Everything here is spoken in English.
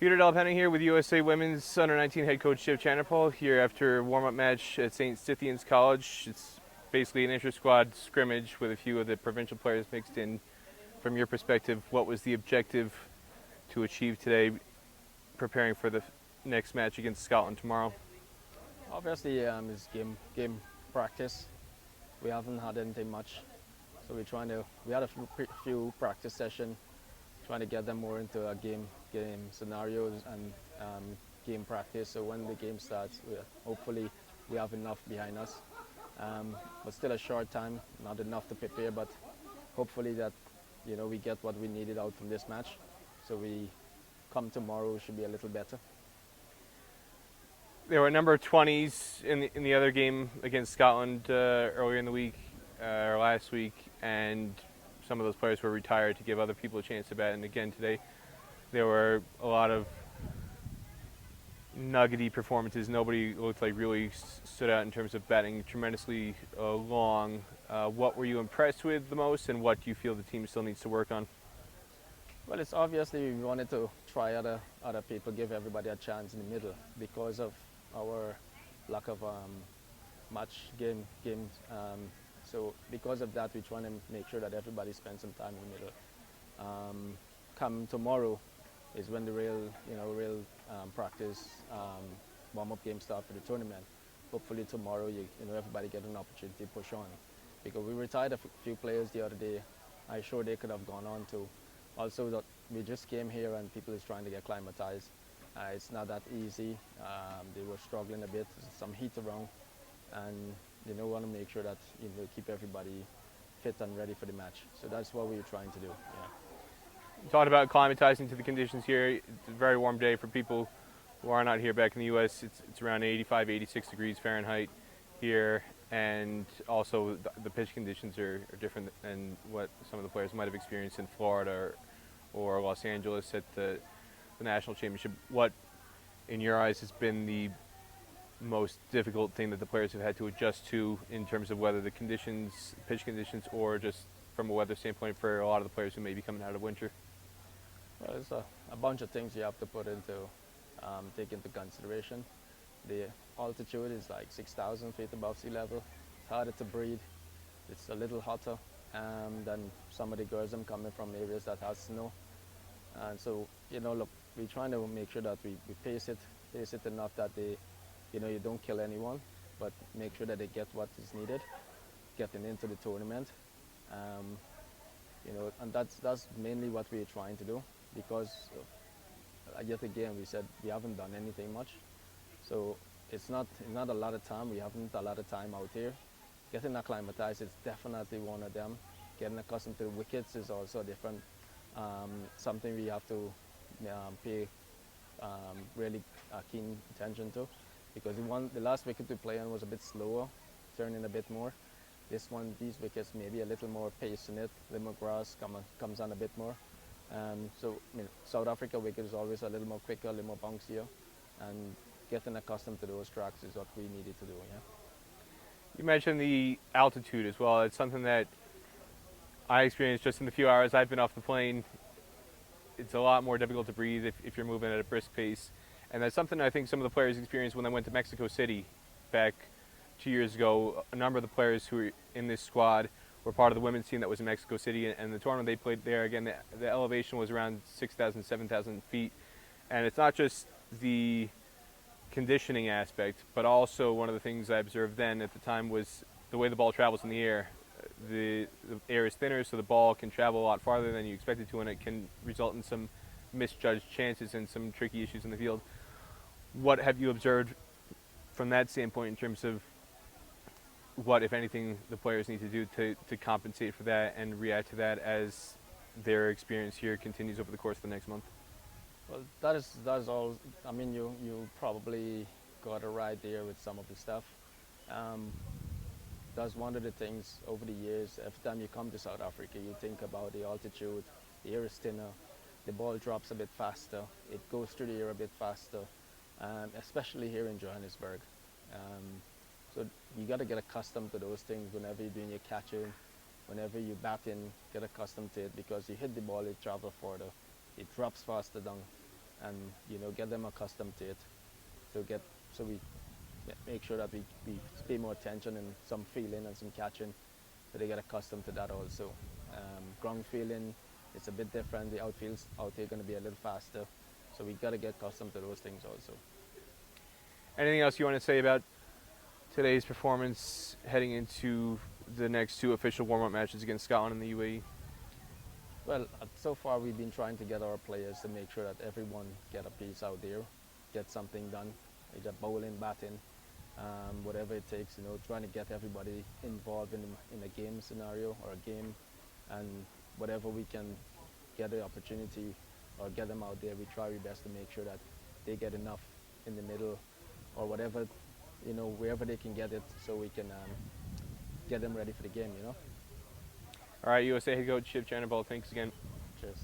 Peter Delpenning here with USA Women's Under-19 head coach Shivnarine Chanderpaul here after a warm-up match at Stithians College. It's basically an inter-squad scrimmage with a few of the provincial players mixed in. From your perspective, what was the objective to achieve today, preparing for the next match against Scotland tomorrow? Obviously, it's game practice. We haven't had anything much, so we had a few practice sessions, trying to get them more into a game scenarios and game practice. So when the game starts, hopefully we have enough behind us. But still a short time, not enough to prepare. But hopefully that we get what we needed out from this match. So we come tomorrow should be a little better. There were a number of 20s in the other game against Scotland earlier in the week or last week, and some of those players were retired to give other people a chance to bat. And again today, there were a lot of nuggety performances. Nobody looked like really stood out in terms of batting tremendously long. What were you impressed with the most, and what do you feel the team still needs to work on? Well, it's obviously we wanted to try other people, give everybody a chance in the middle because of our lack of games. So because of that, we're trying to make sure that everybody spends some time in the middle. Come tomorrow is when the real practice warm-up game start for the tournament. Hopefully tomorrow, everybody get an opportunity to push on, because we retired a few players the other day. I'm sure they could have gone on to. Also, that we just came here and people is trying to get acclimatized. It's not that easy. They were struggling a bit, some heat around, and want to make sure that keep everybody fit and ready for the match. So that's what we're trying to do. Yeah. You talked about acclimatizing to the conditions here. It's a very warm day for people who are not here back in the U.S. It's around 85, 86 degrees Fahrenheit here, and also the pitch conditions are different than what some of the players might have experienced in Florida or Los Angeles at the national championship. What, in your eyes, has been the most difficult thing that the players have had to adjust to in terms of whether the conditions, pitch conditions, or just from a weather standpoint for a lot of the players who may be coming out of winter? Well, there's a bunch of things you have to take into consideration. The altitude is like 6,000 feet above sea level. It's harder to breathe. It's a little hotter than some of the girls I'm coming from areas that has snow. And so, look, we're trying to make sure that we pace it enough that they, you don't kill anyone, but make sure that they get what is needed, getting into the tournament. And that's mainly what we're trying to do, because yet again we said we haven't done anything much, so it's not a lot of time. We haven't a lot of time out here. Getting acclimatized is definitely one of them. Getting accustomed to the wickets is also different. Something we have to pay really keen attention to, because the last wicket we played on was a bit slower, turning a bit more. These wickets maybe a little more pace in it, a little more grass comes on a bit more. So South Africa wicket is always a little more quicker, a little more bouncier, and getting accustomed to those tracks is what we needed to do. Yeah. You mentioned the altitude as well. It's something that I experienced just in the few hours I've been off the plane. It's a lot more difficult to breathe if you're moving at a brisk pace. And that's something I think some of the players experienced when they went to Mexico City back 2 years ago. A number of the players who were in this squad were part of the women's team that was in Mexico City, and the tournament they played there, again, the elevation was around 6,000, 7,000 feet. And it's not just the conditioning aspect, but also one of the things I observed then at the time was the way the ball travels in the air. The air is thinner, so the ball can travel a lot farther than you expect it to, and it can result in some misjudged chances and some tricky issues in the field. What have you observed from that standpoint in terms of what, if anything, the players need to do to compensate for that and react to that as their experience here continues over the course of the next month? Well, that is all. I mean, you probably got it right there with some of the stuff. That's one of the things over the years. Every time you come to South Africa, you think about the altitude. The air is thinner. The ball drops a bit faster. It goes through the air a bit faster, especially here in Johannesburg. So you got to get accustomed to those things whenever you're doing your catching, whenever you bat in, get accustomed to it, because you hit the ball, it travels further. It drops faster down. and get them accustomed to it. So we make sure that we pay more attention and some feeling and some catching, so they get accustomed to that also. Ground feeling, it's a bit different. The outfields out there going to be a little faster, so we got to get accustomed to those things also. Anything else you want to say about today's performance heading into the next 2 official warm-up matches against Scotland and the UAE? Well, so far we've been trying to get our players to make sure that everyone get a piece out there, get something done, either bowling, batting, whatever it takes. Trying to get everybody involved in a game scenario or a game, and whatever we can get the opportunity or get them out there, we try our best to make sure that they get enough in the middle or whatever, wherever they can get it, so we can get them ready for the game. All right, USA head coach Shiv Chanderpaul, thanks again. Cheers.